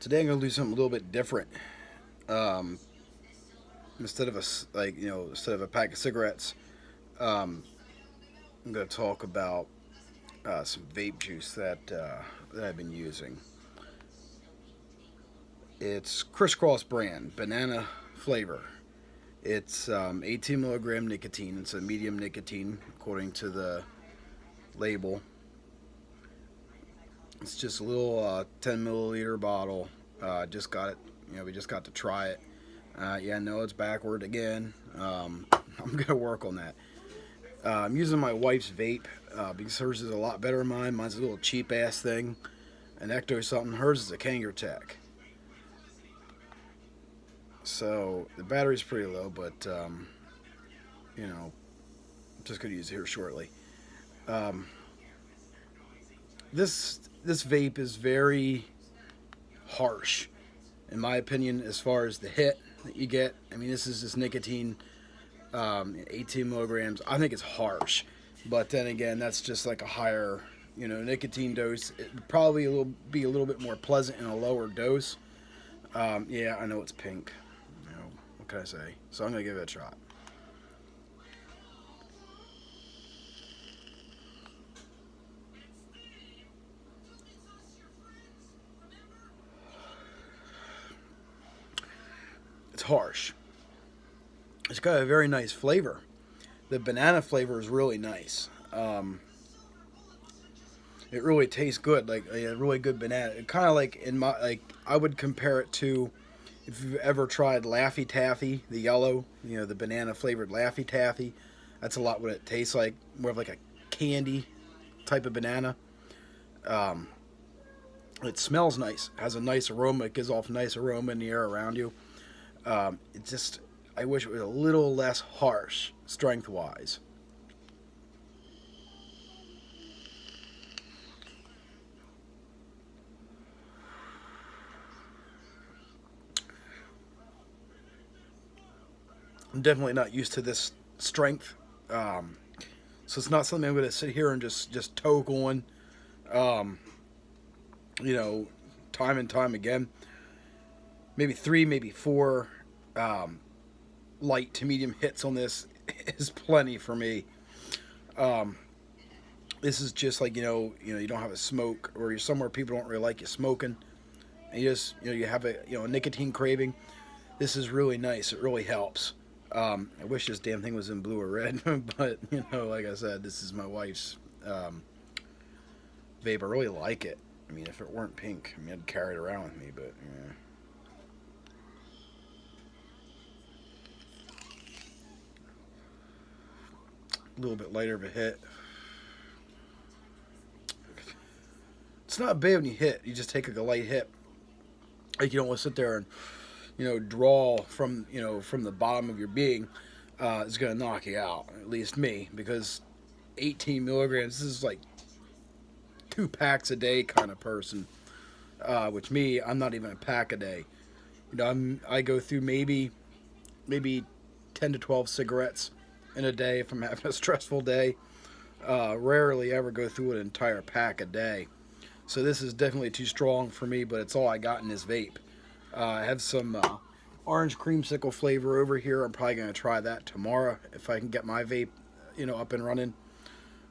Today I'm gonna do something a little bit different. Um, instead of instead of a pack of cigarettes, um, I'm gonna talk about some vape juice that I've been using. It's Criss Cross brand banana flavor. It's 18 milligram nicotine. It's a medium nicotine according to the label. It's just a little 10 milliliter bottle. Just got it. We just got to try it. Yeah, no, it's backward again. I'm gonna work on that. I'm using my wife's vape because hers is a lot better than mine. Mine's a little cheap ass thing, an Ecto something. Hers is a Kangertech. So the battery's pretty low, but you know, I'm just gonna use it here shortly. Um, this vape is very harsh, in my opinion, as far as the hit that you get. I mean, this is just nicotine, 18 milligrams. I think it's harsh, but then again, that's just like a higher, nicotine dose. It would probably be a little bit more pleasant in a lower dose. Yeah, I know it's pink. What can I say? So I'm gonna give it a shot. It's harsh. It's got a very nice flavor. The banana flavor is really nice. It really tastes good, like a really good banana. Kind of like I would compare it to if you've ever tried Laffy Taffy, the yellow, the banana flavored Laffy Taffy. That's a lot what it tastes like, more of like a candy type of banana. Um, it smells nice, has a nice aroma. It gives off nice aroma in the air around you. It just, I wish it was a little less harsh strength wise. I'm definitely not used to this strength, um, so it's not something I'm going to sit here and just toke on, um, you know, time and time again. Maybe three, maybe four um, light to medium hits on this is plenty for me. Um, this is just like you don't have a smoke, or you're somewhere people don't really like you smoking, and you just you have a nicotine craving. This is really nice. It really helps. I wish this damn thing was in blue or red, but like I said, this is my wife's vape. I really like it. I mean, if it weren't pink, I mean, I'd carry it around with me, but yeah. A little bit lighter of a hit. It's not bad when you hit. You just take like a light hit. Like you don't want to sit there and draw from the bottom of your being. It's gonna knock you out. At least me, because 18 milligrams. This is like 2 packs a day kind of person. Which me, I'm not even a pack a day. I go through maybe 10 to 12 cigarettes in a day if I'm having a stressful day. Rarely ever go through an entire pack a day. So this is definitely too strong for me, but it's all I got in this vape. I have some orange creamsicle flavor over here. I'm probably going to try that tomorrow if I can get my vape, up and running.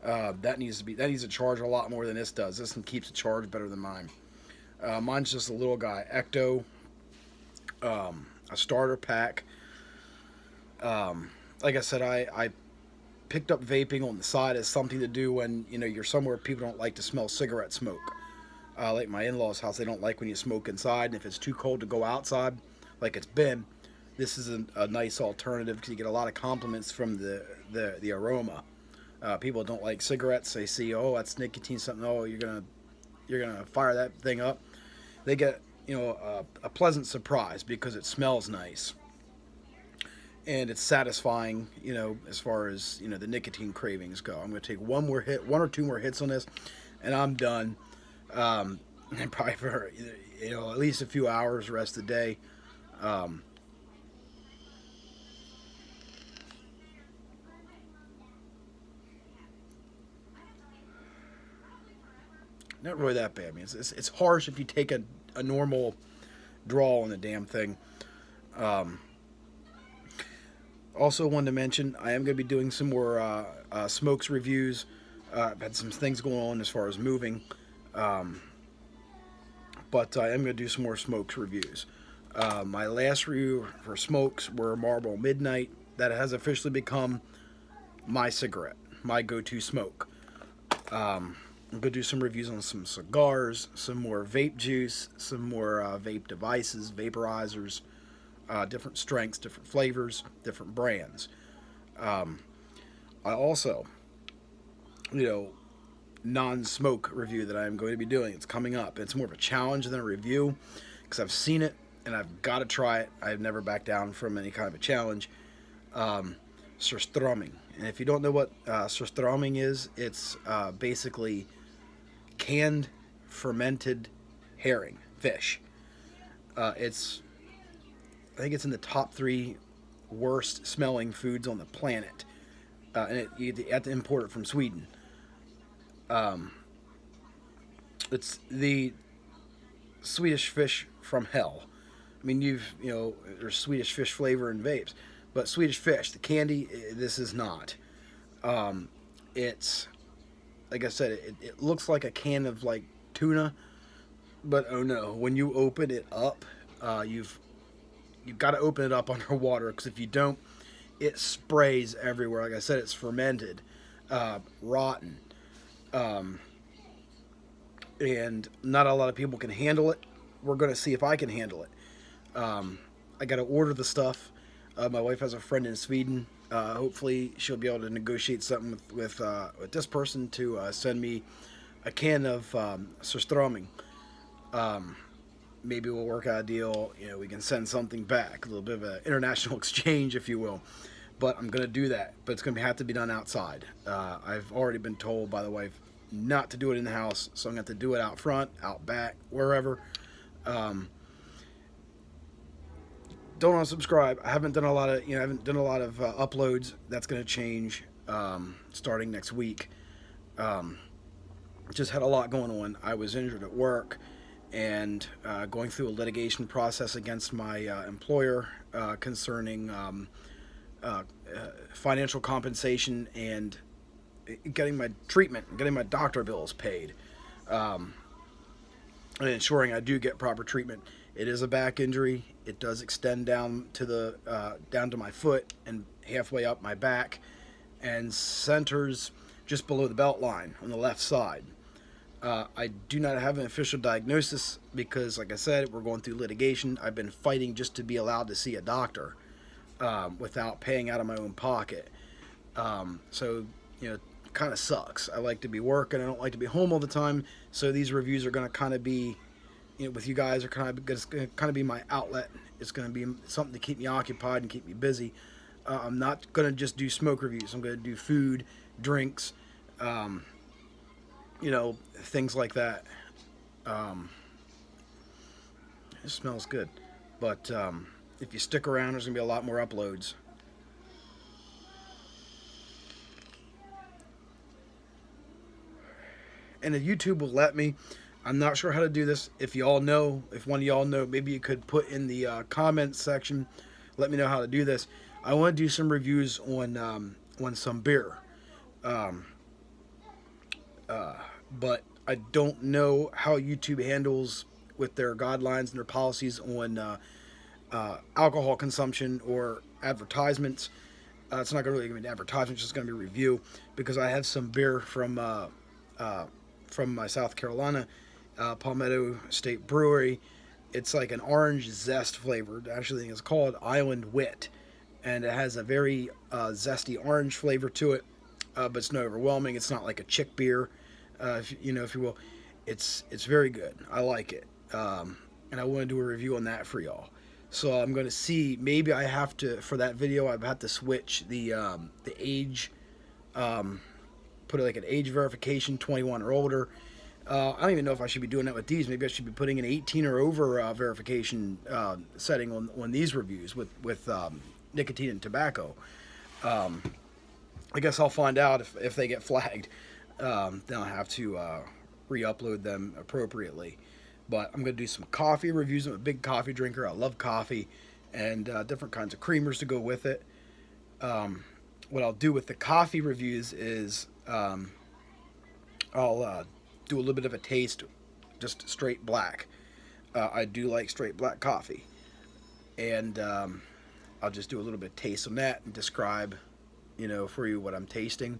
That needs to charge a lot more than this does. This one keeps it charged better than mine. Mine's just a little guy, Ecto, a starter pack. Like I said, I picked up vaping on the side as something to do when you're somewhere people don't like to smell cigarette smoke. Like my in-laws' house, they don't like when you smoke inside, and if it's too cold to go outside, like it's been, this is a nice alternative because you get a lot of compliments from the aroma. People don't like cigarettes. They see, oh, that's nicotine, something. Oh, you're gonna fire that thing up. They get a pleasant surprise because it smells nice and it's satisfying. As far as the nicotine cravings go. I'm gonna take one or two more hits on this, and I'm done. And probably for at least a few hours rest of the day. Um, Not really that bad. I mean, it's harsh if you take a normal draw on the damn thing. Also wanted to mention I am going to be doing some more smokes reviews. I've had some things going on as far as moving, but I am going to do some more smokes reviews. My last review for smokes were Marlboro Midnight. That has officially become my cigarette, my go-to smoke. I'm going to do some reviews on some cigars, some more vape juice, some more vape devices, vaporizers, different strengths, different flavors, different brands. I also, non-smoke review that I am going to be doing. It's coming up. It's more of a challenge than a review because I've seen it and I've got to try it. I've never backed down from any kind of a challenge. Surströmming. And if you don't know what surströmming is, it's basically canned fermented herring, fish. I think it's in the top 3 worst smelling foods on the planet. And you have to import it from Sweden. It's the Swedish fish from hell. I mean, there's Swedish fish flavor in vapes, but Swedish fish, the candy, this is not. It's, like I said, it looks like a can of like tuna, but oh no, when you open it up, you've got to open it up underwater, because if you don't, it sprays everywhere. Like I said, it's fermented, rotten, and not a lot of people can handle it. We're going to see if I can handle it. I got to order the stuff. My wife has a friend in Sweden. Hopefully she'll be able to negotiate something with this person to send me a can of surströmming. Maybe we'll work out a deal. We can send something back, a little bit of an international exchange, if you will. But I'm going to do that. But it's going to have to be done outside. I've already been told by the wife not to do it in the house, so I'm going to have to do it out front, out back, wherever. Don't unsubscribe. I haven't done a lot of uploads. That's going to change starting next week. Just had a lot going on. I was injured at work and going through a litigation process against my employer concerning financial compensation and getting my treatment, getting my doctor bills paid, and ensuring I do get proper treatment. It is a back injury. It does extend down to my foot and halfway up my back, and centers just below the belt line on the left side. I do not have an official diagnosis because, like I said, we're going through litigation. I've been fighting just to be allowed to see a doctor without paying out of my own pocket. So, kind of sucks. I like to be working. I don't like to be home all the time. So these reviews are going to kind of be, with you guys, are kind of be my outlet. It's going to be something to keep me occupied and keep me busy. I'm not going to just do smoke reviews. I'm going to do food, drinks, things like that. It smells good. But if you stick around, there's going to be a lot more uploads. And if YouTube will let me, I'm not sure how to do this. If one of y'all know, maybe you could put in the comments section, let me know how to do this. I want to do some reviews on some beer. But I don't know how YouTube handles with their guidelines and their policies on alcohol consumption or advertisements. It's not going to really be an advertisement; it's just going to be a review, because I have some beer from my South Carolina Palmetto State Brewery. It's like an orange zest flavored. Actually, it's called Island Wit, and it has a very zesty orange flavor to it, but it's not overwhelming. It's not like a chick beer. If you will, it's very good. I like it, and I want to do a review on that for y'all. So I'm going to see. Maybe I have to, for that video, I have to switch the age, put it like an age verification, 21 or older. I don't even know if I should be doing that with these. Maybe I should be putting an 18 or over verification setting on these reviews with nicotine and tobacco. I guess I'll find out if they get flagged. Then I'll have to re-upload them appropriately. But I'm going to do some coffee reviews. I'm a big coffee drinker. I love coffee and different kinds of creamers to go with it. What I'll do with the coffee reviews is I'll do a little bit of a taste, just straight black. I do like straight black coffee. And I'll just do a little bit of taste on that and describe, for you what I'm tasting.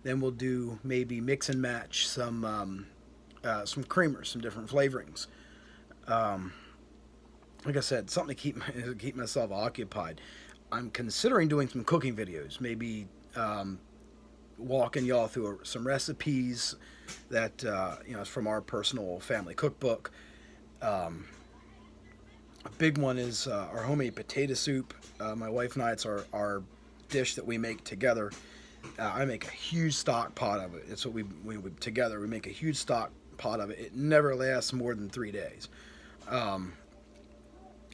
Then we'll do maybe mix and match some creamers, some different flavorings. Like I said, something to keep myself occupied. I'm considering doing some cooking videos, maybe walking y'all through some recipes that is from our personal family cookbook. A big one is our homemade potato soup. My wife and I, it's our dish that we make together. I make a huge stock pot of it. It's what we together. We make a huge stock pot of it. It never lasts more than 3 days.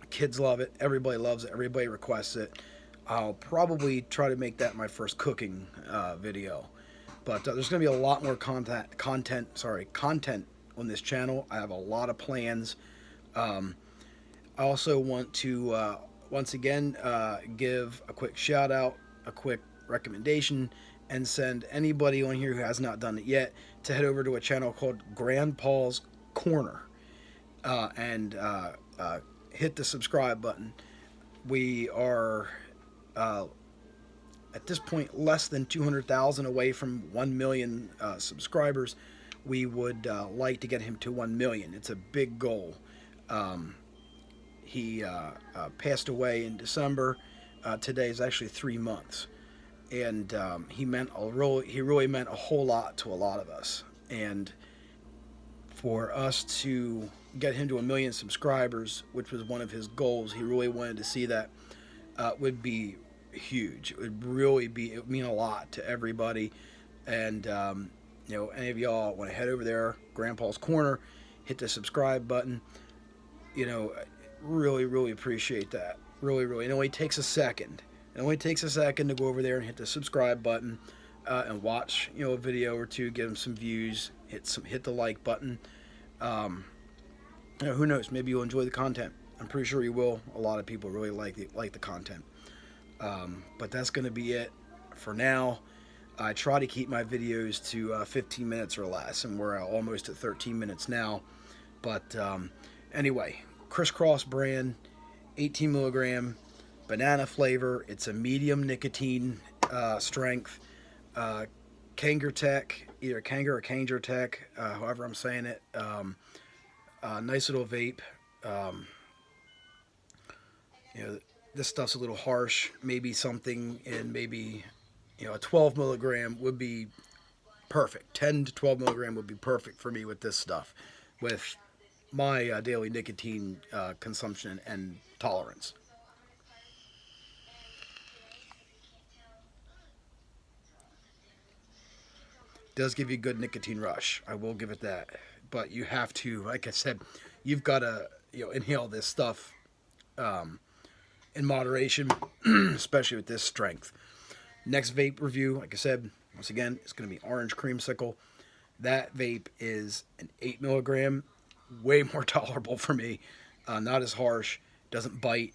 Kids love it. Everybody loves it. Everybody requests it. I'll probably try to make that my first cooking video. But there's going to be a lot more content on this channel. I have a lot of plans. I also want to once again give a quick shout out, a quick recommendation, and send anybody on here who has not done it yet to head over to a channel called Grandpa's Corner and hit the subscribe button. We are at this point less than 200,000 away from 1 million subscribers. We would like to get him to 1 million. It's a big goal. He passed away in December. Today is actually 3 months, and he really meant a whole lot to a lot of us. And for us to get him to 1 million subscribers, which was one of his goals, he really wanted to see that, would be huge. It would mean a lot to everybody. And any of y'all want to head over there, Grandpa's Corner, hit the subscribe button. Really appreciate that. Really. It only takes a second. It only takes a second to go over there and hit the subscribe button and watch a video or two, get them some views, hit the like button. Who knows? Maybe you'll enjoy the content. I'm pretty sure you will. A lot of people really like the content. But that's going to be it for now. I try to keep my videos to 15 minutes or less, and we're almost at 13 minutes now. But anyway, Criss Cross brand, 18 milligram, banana flavor. It's a medium nicotine strength. Kangertech, either Kanger or Kangertech, however I'm saying it. Nice little vape. This stuff's a little harsh. Maybe something in a 12 milligram would be perfect. 10 to 12 milligram would be perfect for me with this stuff, with my daily nicotine consumption and tolerance. Does give you a good nicotine rush. I will give it that. But you have to, like I said, you've got to inhale this stuff in moderation, especially with this strength. Next vape review, like I said, once again, it's going to be Orange Creamsicle. That vape is an 8 milligram, way more tolerable for me. Not as harsh, doesn't bite,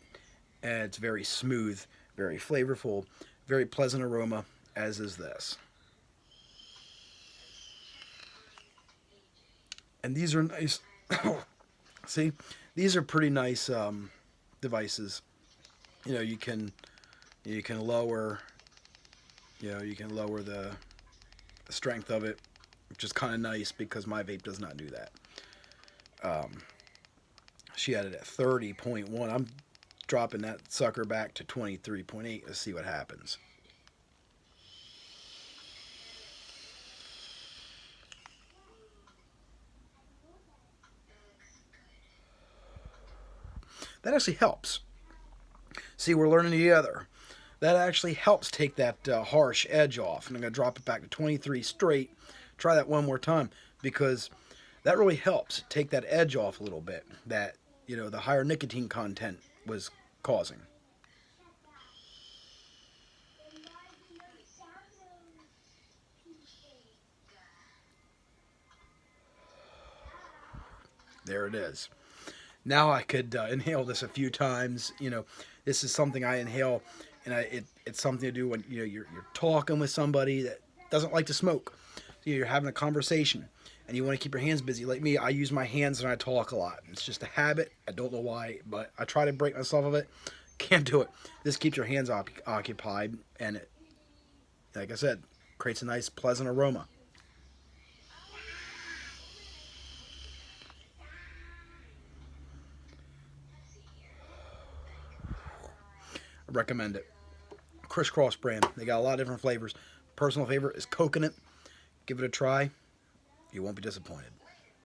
and it's very smooth, very flavorful, very pleasant aroma, as is this. And these are nice. See, these are pretty nice devices. You can lower, the strength of it, which is kind of nice because my vape does not do that. She had it at 30.1. I'm dropping that sucker back to 23.8. Let's see what happens. That actually helps. See, we're learning together. That actually helps take that harsh edge off. And I'm going to drop it back to 23 straight. Try that one more time, because that really helps take that edge off a little bit that, the higher nicotine content was causing. There it is. Now I could inhale this a few times. You know, this is something I inhale, and it's something to do when you're talking with somebody that doesn't like to smoke. So you're having a conversation, and you want to keep your hands busy. Like me, I use my hands when I talk a lot. It's just a habit. I don't know why, but I try to break myself of it. Can't do it. This keeps your hands occupied, and it, like I said, creates a nice, pleasant aroma. I recommend it. Criss Cross brand. They got a lot of different flavors. Personal favorite is coconut. Give it a try. You won't be disappointed.